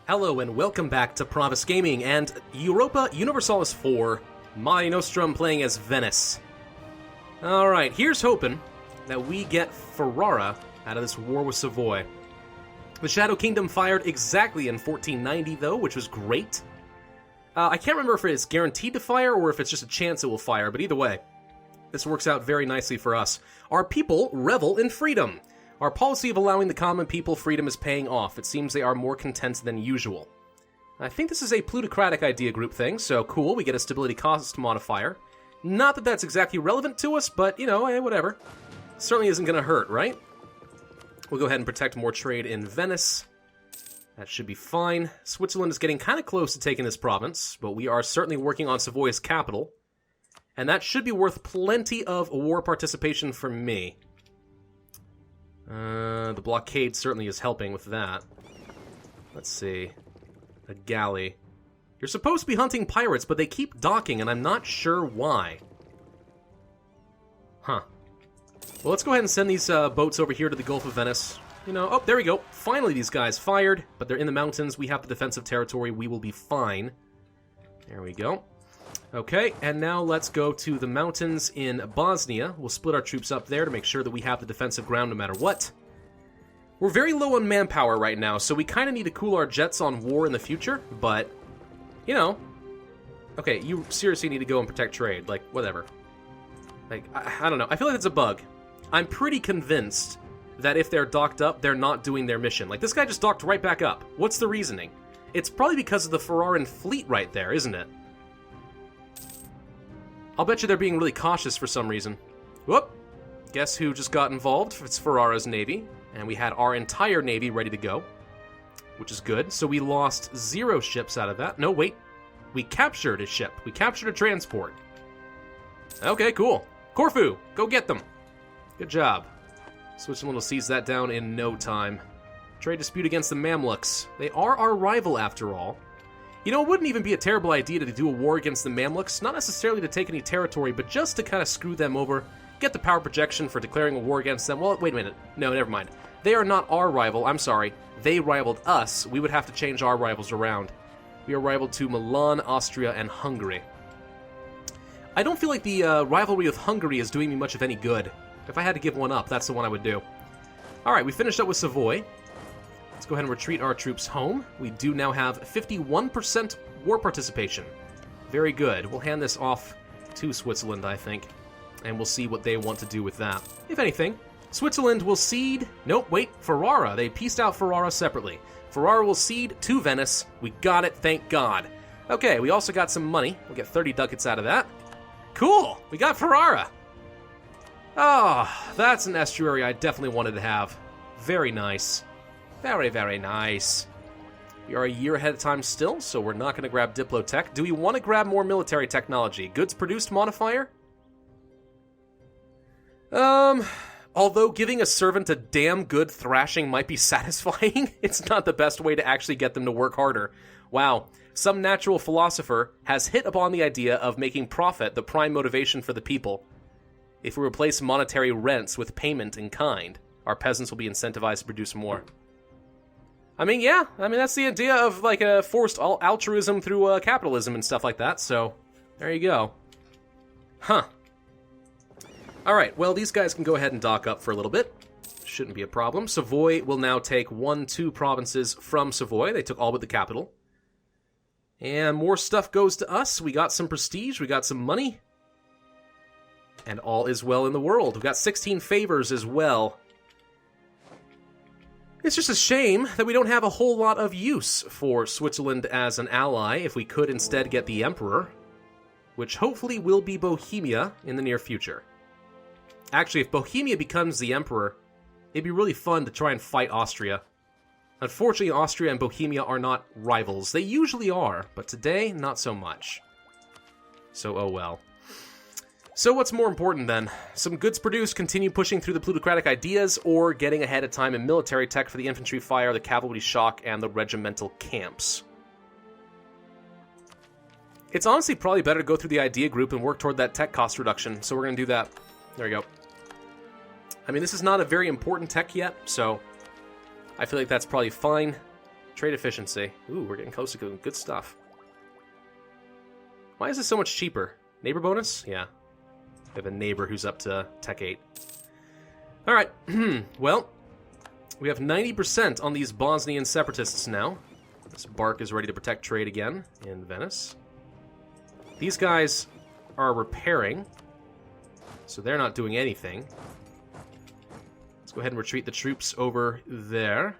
Hello and welcome back to Pravus Gaming and Europa Universalis IV, Mare Nostrum playing as Venice. Alright, here's hoping that we get Ferrara out of this war with Savoy. The Shadow Kingdom fired exactly in 1490 though, which was great. I can't remember if it's guaranteed to fire or if it's just a chance it will fire, but either way, this works out very nicely for us. Our people revel in freedom. Our policy of allowing the common people freedom is paying off. It seems they are more content than usual. I think this is a plutocratic idea group thing, so cool, we get a stability cost modifier. Not that that's exactly relevant to us, but, you know, whatever. Certainly isn't going to hurt, right? We'll go ahead and protect more trade in Venice. That should be fine. Switzerland is getting kind of close to taking this province, but we are certainly working on Savoy's capital. And that should be worth plenty of war participation for me. The blockade certainly is helping with that. Let's see. A galley. You're supposed to be hunting pirates, but they keep docking, and I'm not sure why. Huh. Well, let's go ahead and send these boats over here to the Gulf of Venice. You know, oh, there we go. Finally, these guys fired, but they're in the mountains. We have the defensive territory. We will be fine. There we go. Okay, and now let's go to the mountains in Bosnia. We'll split our troops up there to make sure that we have the defensive ground no matter what. We're very low on manpower right now, so we kind of need to cool our jets on war in the future, but, you know. Okay, you seriously need to go and protect trade, like, whatever. Like, I don't know. I feel like it's a bug. I'm pretty convinced that if they're docked up, they're not doing their mission. Like, this guy just docked right back up. What's the reasoning? It's probably because of the Ferraran fleet right there, isn't it? I'll bet you they're being really cautious for some reason. Whoop! Guess who just got involved? It's Ferrara's navy, and we had our entire navy ready to go, which is good. So we lost 0 ships out of that. No, wait. We captured a ship. We captured a transport. Okay, cool. Corfu, go get them. Good job. Switzerland will seize that down in no time. Trade dispute against the Mamluks. They are our rival, after all. You know, it wouldn't even be a terrible idea to do a war against the Mamluks, not necessarily to take any territory, but just to kind of screw them over, get the power projection for declaring a war against them. Well, wait a minute. No, never mind. They are not our rival. I'm sorry. They rivaled us. We would have to change our rivals around. We are rivaled to Milan, Austria, and Hungary. I don't feel like the rivalry with Hungary is doing me much of any good. If I had to give one up, that's the one I would do. Alright, we finished up with Savoy. Let's go ahead and retreat our troops home. We do now have 51% war participation. Very good. We'll hand this off to Switzerland, I think. And we'll see what they want to do with that. If anything, Switzerland will cede... Nope, wait, Ferrara. They pieced out Ferrara separately. Ferrara will cede to Venice. We got it, thank God. Okay, we also got some money. We'll get 30 ducats out of that. Cool! We got Ferrara! Oh, that's an estuary I definitely wanted to have. Very nice. Very, very nice. We are a year ahead of time still, so we're not going to grab Diplotech. Do we want to grab more military technology? Goods produced modifier? Although giving a servant a damn good thrashing might be satisfying, it's not the best way to actually get them to work harder. Wow. Some natural philosopher has hit upon the idea of making profit the prime motivation for the people. If we replace monetary rents with payment in kind, our peasants will be incentivized to produce more. I mean, yeah. I mean, that's the idea of, like, a forced altruism through capitalism and stuff like that, so there you go. Huh. Alright, well, these guys can go ahead and dock up for a little bit. Shouldn't be a problem. Savoy will now take 2 provinces from Savoy. They took all but the capital. And more stuff goes to us. We got some prestige. We got some money. And all is well in the world. We've got 16 favors as well. It's just a shame that we don't have a whole lot of use for Switzerland as an ally if we could instead get the Emperor, which hopefully will be Bohemia in the near future. Actually, if Bohemia becomes the Emperor, it'd be really fun to try and fight Austria. Unfortunately, Austria and Bohemia are not rivals. They usually are, but today, not so much. So, oh well. So what's more important then? Some goods produced continue pushing through the plutocratic ideas, or getting ahead of time in military tech for the infantry fire, the cavalry shock, and the regimental camps. It's honestly probably better to go through the idea group and work toward that tech cost reduction, so we're going to do that. There we go. I mean, this is not a very important tech yet, so I feel like that's probably fine. Trade efficiency. Ooh, we're getting close to good stuff. Why is this so much cheaper? Neighbor bonus? Yeah. We have a neighbor who's up to Tech 8. Alright, well, we have 90% on these Bosnian separatists now. This bark is ready to protect trade again in Venice. These guys are repairing, so they're not doing anything. Let's go ahead and retreat the troops over there.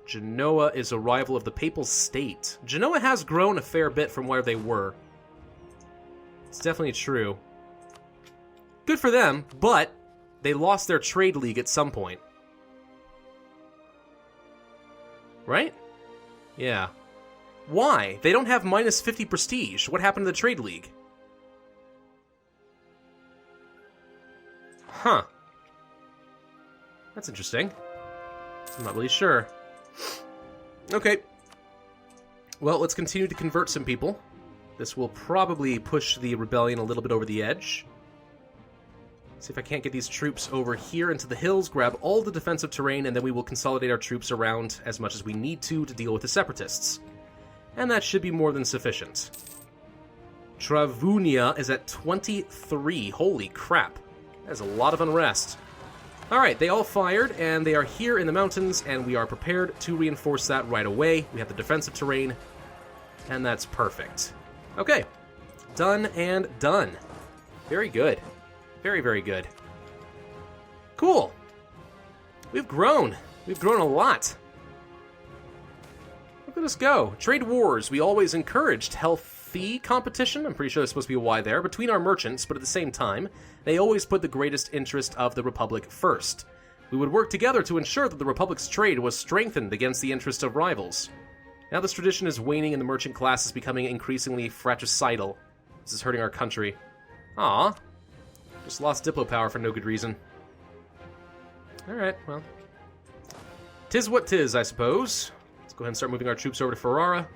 Genoa is a rival of the Papal State. Genoa has grown a fair bit from where they were. It's definitely true. Good for them, but they lost their trade league at some point. Right? Yeah. Why? They don't have minus 50 prestige. What happened to the trade league? Huh. That's interesting. I'm not really sure. Okay. Well, let's continue to convert some people. This will probably push the rebellion a little bit over the edge. See if I can't get these troops over here into the hills, grab all the defensive terrain, and then we will consolidate our troops around as much as we need to deal with the separatists. And that should be more than sufficient. Travunia is at 23. Holy crap. That's a lot of unrest. Alright, they all fired, and they are here in the mountains, and we are prepared to reinforce that right away. We have the defensive terrain, and that's perfect. Okay. Done and done. Very good. Very, very good. Cool. We've grown. We've grown a lot. Look at us go. Trade wars. We always encouraged healthy competition. I'm pretty sure there's supposed to be a Y there. Between our merchants, but at the same time, they always put the greatest interest of the Republic first. We would work together to ensure that the Republic's trade was strengthened against the interest of rivals. Now this tradition is waning and the merchant class is becoming increasingly fratricidal. This is hurting our country. Aw. Just lost Diplo power for no good reason. Alright, well. Tis what tis, I suppose. Let's go ahead and start moving our troops over to Ferrara.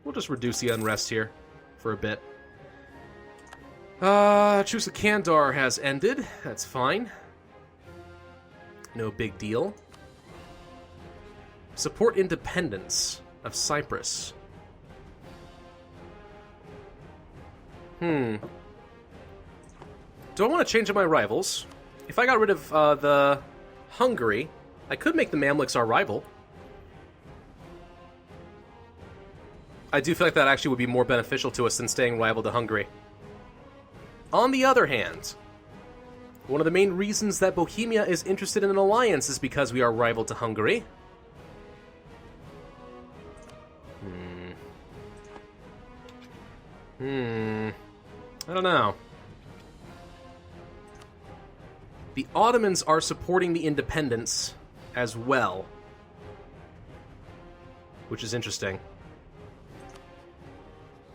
We'll just reduce the unrest here for a bit. Truce of Kandar has ended. That's fine. No big deal. Support independence of Cyprus. Do I want to change up my rivals? If I got rid of the Hungary, I could make the Mamluks our rival. I do feel like that actually would be more beneficial to us than staying rival to Hungary. On the other hand, one of the main reasons that Bohemia is interested in an alliance is because we are rival to Hungary. I don't know. The Ottomans are supporting the independence as well, which is interesting.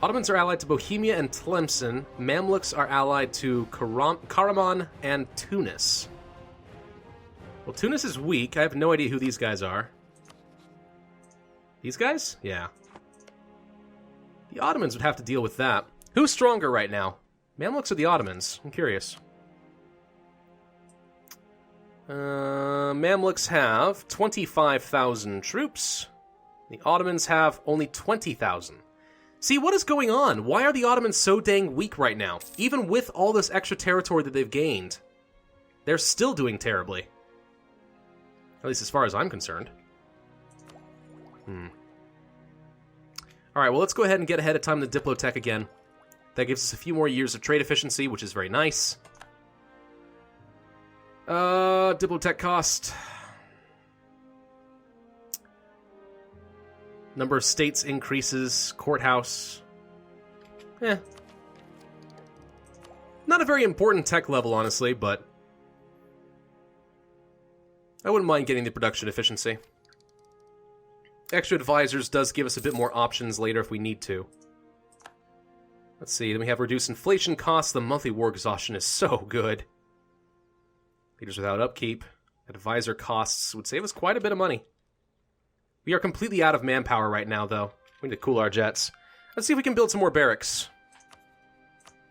Ottomans are allied to Bohemia and Tlemcen. Mamluks are allied to Karaman and Tunis. Well, Tunis is weak. I have no idea who these guys are. These guys? Yeah. The Ottomans would have to deal with that. Who's stronger right now? Mamluks or the Ottomans? I'm curious. Mamluks have 25,000 troops. The Ottomans have only 20,000. See, what is going on? Why are the Ottomans so dang weak right now? Even with all this extra territory that they've gained, they're still doing terribly. At least as far as I'm concerned. Alright, well, let's go ahead and get ahead of time in the Diplotech again. That gives us a few more years of trade efficiency, which is very nice. Diplotech cost. Number of states increases. Courthouse. Not a very important tech level, honestly, but I wouldn't mind getting the production efficiency. Extra advisors does give us a bit more options later if we need to. Let's see, then we have reduced inflation costs. The monthly war exhaustion is so good. Leaders without upkeep. Advisor costs would save us quite a bit of money. We are completely out of manpower right now, though. We need to cool our jets. Let's see if we can build some more barracks.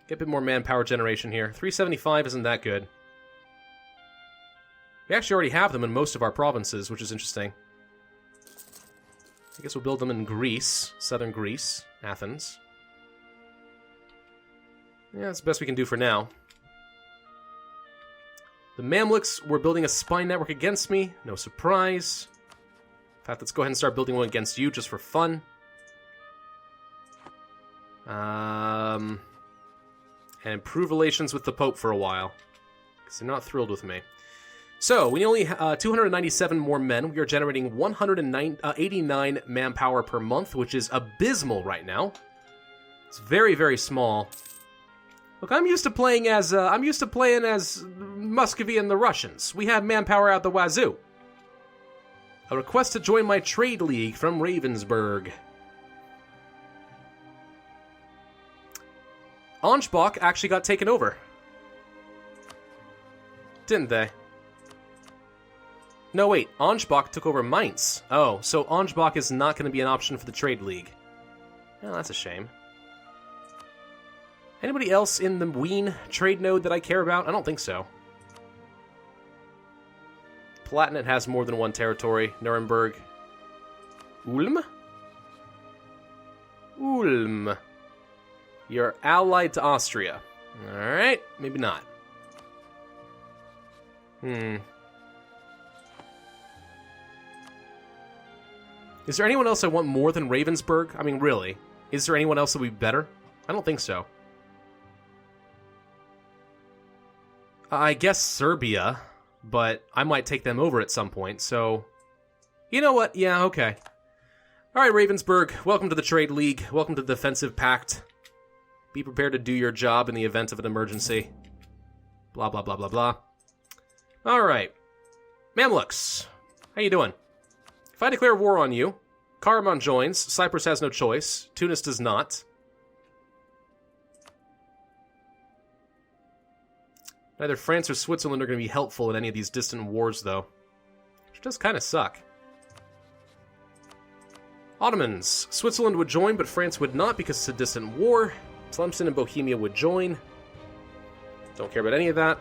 Get a bit more manpower generation here. 375 isn't that good. We actually already have them in most of our provinces, which is interesting. I guess we'll build them in Greece, southern Greece, Athens. Yeah, that's the best we can do for now. The Mamluks were building a spy network against me. No surprise. In fact, let's go ahead and start building one against you just for fun. And improve relations with the Pope for a while, because they're not thrilled with me. So, we only 297 more men. We are generating 189 manpower per month, which is abysmal right now. It's very, very small. Look, I'm used to playing as Muscovy and the Russians. We have manpower out the wazoo. A request to join my trade league from Ravensburg. Ansbach actually got taken over. Didn't they? No, wait. Ansbach took over Mainz. Oh, so Ansbach is not going to be an option for the trade league. Oh, that's a shame. Anybody else in the Wien trade node that I care about? I don't think so. Palatinate has more than one territory. Nuremberg. Ulm? Ulm. You're allied to Austria. Alright, maybe not. Is there anyone else I want more than Ravensburg? I mean, really? Is there anyone else that would be better? I don't think so. I guess Serbia, but I might take them over at some point, so... You know what? Yeah, okay. Alright, Ravensburg, welcome to the Trade League. Welcome to the Defensive Pact. Be prepared to do your job in the event of an emergency. Blah, blah, blah, blah, blah. Alright. Mamluks, how you doing? If I declare war on you, Karaman joins, Cyprus has no choice, Tunis does not. Neither France or Switzerland are going to be helpful in any of these distant wars, though. Which does kind of suck. Ottomans. Switzerland would join, but France would not because it's a distant war. Tlemcen and Bohemia would join. Don't care about any of that.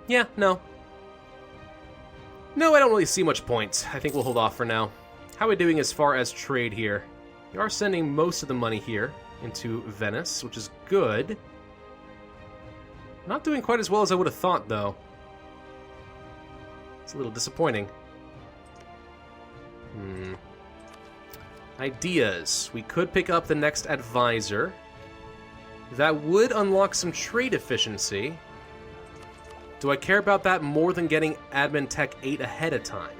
Yeah, no. No, I don't really see much point. I think we'll hold off for now. How are we doing as far as trade here? We are sending most of the money here into Venice, which is good. Not doing quite as well as I would have thought, though. It's a little disappointing. Ideas. We could pick up the next advisor. That would unlock some trade efficiency. Do I care about that more than getting Admin Tech 8 ahead of time?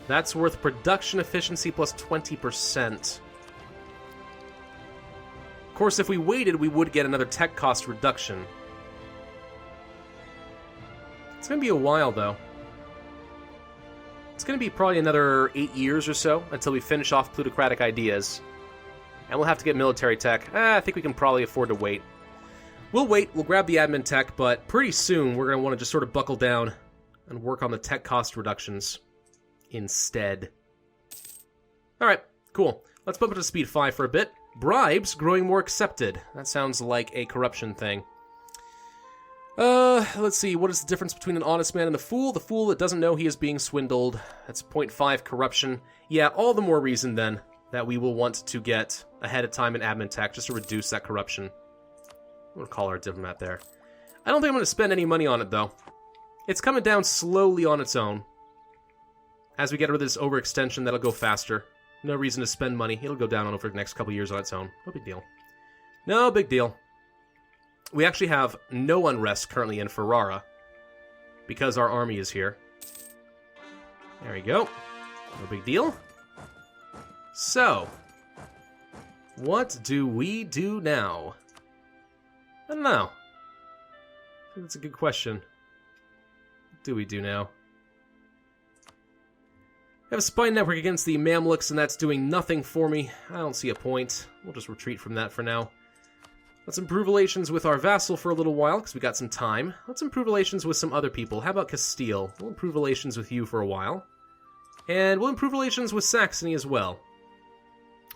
That's worth production efficiency plus 20%. Of course, if we waited, we would get another tech cost reduction. It's going to be a while, though. It's going to be probably another 8 years or so until we finish off plutocratic ideas. And we'll have to get military tech. I think we can probably afford to wait. We'll wait, we'll grab the admin tech, but pretty soon we're going to want to just sort of buckle down and work on the tech cost reductions instead. Alright, cool. Let's bump it to speed 5 for a bit. Bribes growing more accepted. That sounds like a corruption thing. Let's see, what is the difference between an honest man and a fool? The fool that doesn't know he is being swindled. That's 0.5 corruption. Yeah, all the more reason then that we will want to get ahead of time in admin tech just to reduce that corruption. I'm going to call our diplomat there. I don't think I'm going to spend any money on it, though. It's coming down slowly on its own. As we get rid of this overextension, that'll go faster. No reason to spend money. It'll go down over the next couple years on its own. No big deal. No big deal. We actually have no unrest currently in Ferrara because our army is here. There we go. No big deal. So, what do we do now? I don't know. I think that's a good question. What do we do now? I have a spy network against the Mamluks, and that's doing nothing for me. I don't see a point. We'll just retreat from that for now. Let's improve relations with our vassal for a little while, because we got some time. Let's improve relations with some other people. How about Castile? We'll improve relations with you for a while. And we'll improve relations with Saxony as well.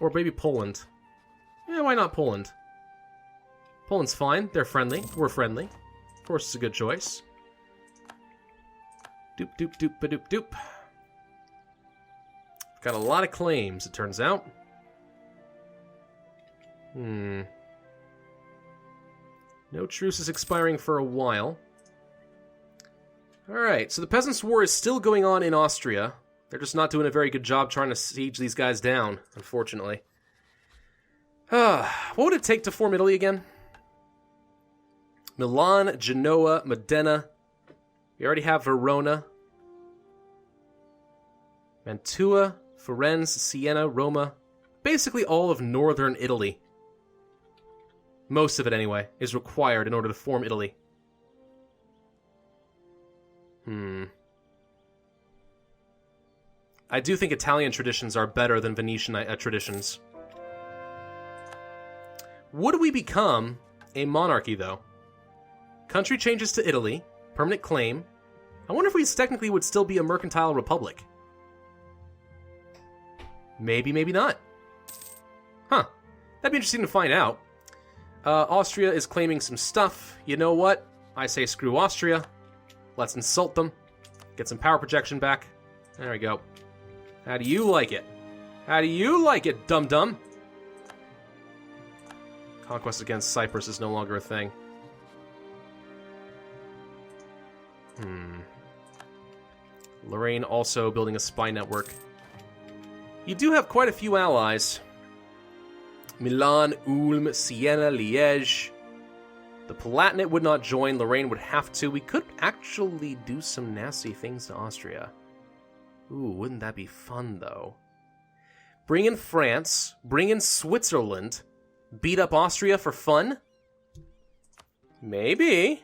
Or maybe Poland. Yeah, why not Poland? Poland's fine. They're friendly. We're friendly. Of course, it's a good choice. Doop, doop, doop, ba doop, doop. Got a lot of claims, it turns out. No truce is expiring for a while. Alright, so the Peasants' War is still going on in Austria. They're just not doing a very good job trying to siege these guys down, unfortunately. What would it take to form Italy again? Milan, Genoa, Modena. We already have Verona. Mantua, Firenze, Siena, Roma. Basically all of northern Italy. Most of it, anyway, is required in order to form Italy. I do think Italian traditions are better than Venetian traditions. Would we become a monarchy, though? Country changes to Italy. Permanent claim. I wonder if we technically would still be a mercantile republic. Maybe, maybe not. Huh. That'd be interesting to find out. Austria is claiming some stuff. You know what? I say screw Austria. Let's insult them. Get some power projection back. There we go. How do you like it? How do you like it, dum-dum? Conquest against Cyprus is no longer a thing. Lorraine also building a spy network. You do have quite a few allies. Milan, Ulm, Siena, Liège. The Palatinate would not join. Lorraine would have to. We could actually do some nasty things to Austria. Ooh, wouldn't that be fun, though? Bring in France. Bring in Switzerland. Beat up Austria for fun? Maybe.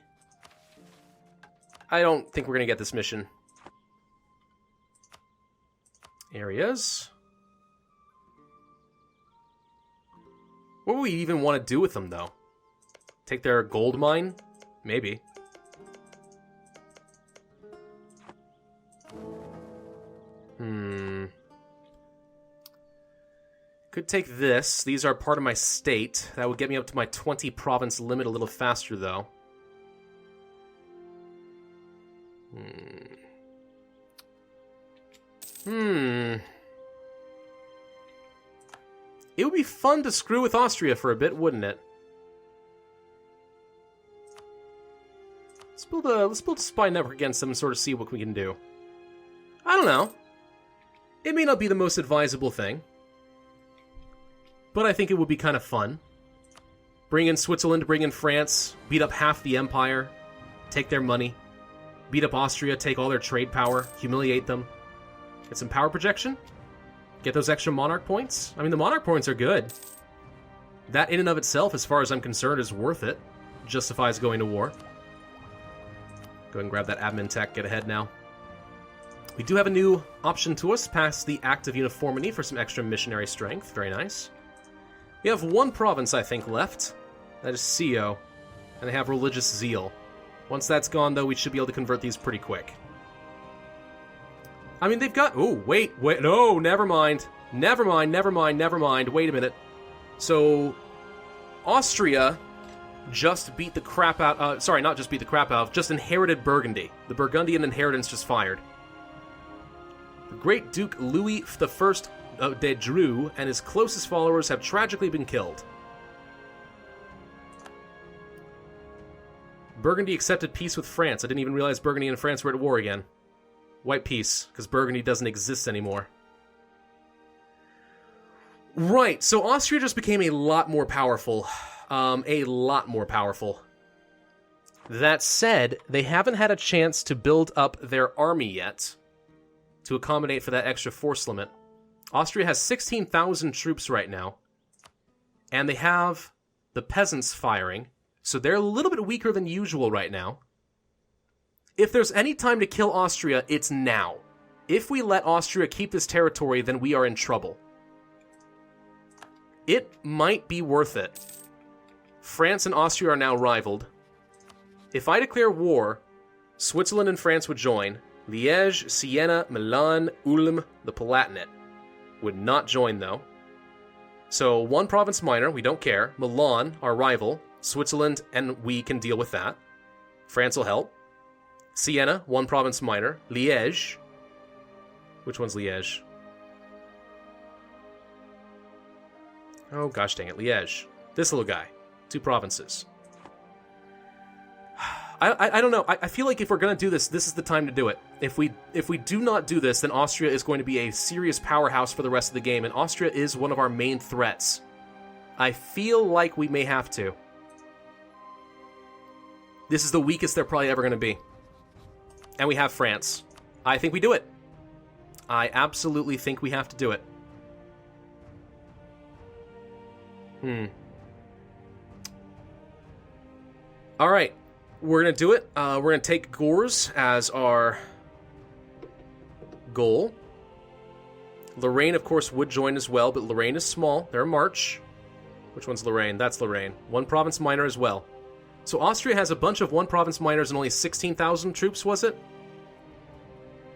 I don't think we're going to get this mission. Areas. What would we even want to do with them, though? Take their gold mine? Maybe. Could take this. These are part of my state. That would get me up to my 20 province limit a little faster, though. It would be fun to screw with Austria for a bit, wouldn't it? Let's build a spy network against them and sort of see what we can do. I don't know. It may not be the most advisable thing, but I think it would be kind of fun. Bring in Switzerland, bring in France, beat up half the empire, take their money, beat up Austria, take all their trade power, humiliate them, get some power projection, get those extra monarch points. I mean, the monarch points are good. That in and of itself, as far as I'm concerned, is worth it. Justifies going to war. Go ahead and grab that admin tech, get ahead now. We do have a new option to us, past the Act of Uniformity for some extra missionary strength. Very nice. We have one province, I think, left. That is Scio. And they have religious zeal. Once that's gone, though, we should be able to convert these pretty quick. I mean, they've got... Oh, wait. No, never mind. Never mind. Wait a minute. So, Austria just beat the crap out... sorry, not just beat the crap out, just inherited Burgundy. The Burgundian inheritance just fired. The great Duke Louis I de Dreux and his closest followers have tragically been killed. Burgundy accepted peace with France. I didn't even realize Burgundy and France were at war again. White peace, because Burgundy doesn't exist anymore. Right, so Austria just became a lot more powerful. A lot more powerful. That said, they haven't had a chance to build up their army yet to accommodate for that extra force limit. Austria has 16,000 troops right now, and they have the peasants firing, so they're a little bit weaker than usual right now. If there's any time to kill Austria, it's now. If we let Austria keep this territory, then we are in trouble. It might be worth it. France and Austria are now rivaled. If I declare war, Switzerland and France would join. Liège, Siena, Milan, Ulm, the Palatinate would not join, though. So, one province minor, we don't care. Milan, our rival. Switzerland, and we can deal with that. France will help. Siena, one province minor. Liège. Which one's Liège? Oh, gosh dang it. Liège. This little guy. 2 provinces. I don't know. I feel like if we're going to do this, this is the time to do it. If we do not do this, then Austria is going to be a serious powerhouse for the rest of the game, and Austria is one of our main threats. I feel like we may have to. This is the weakest they're probably ever going to be. And we have France. I think we do it. I absolutely think we have to do it. All right. We're going to do it. We're going to take Gors as our goal. Lorraine, of course, would join as well, but Lorraine is small. They're a march. Which one's Lorraine? That's Lorraine. 1 province minor as well. So Austria has a bunch of 1 province minors and only 16,000 troops, was it?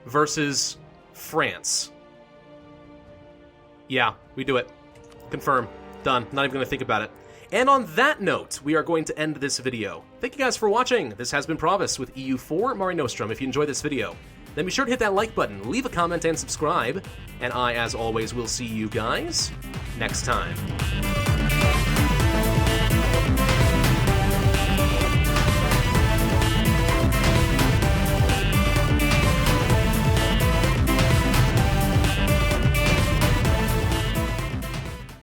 Versus France. Yeah, we do it. Confirm. Done. Not even going to think about it. And on that note, we are going to end this video. Thank you guys for watching. This has been Pravus with EU4 Mare Nostrum. If you enjoyed this video, then be sure to hit that like button, leave a comment, and subscribe. And I, as always, will see you guys next time.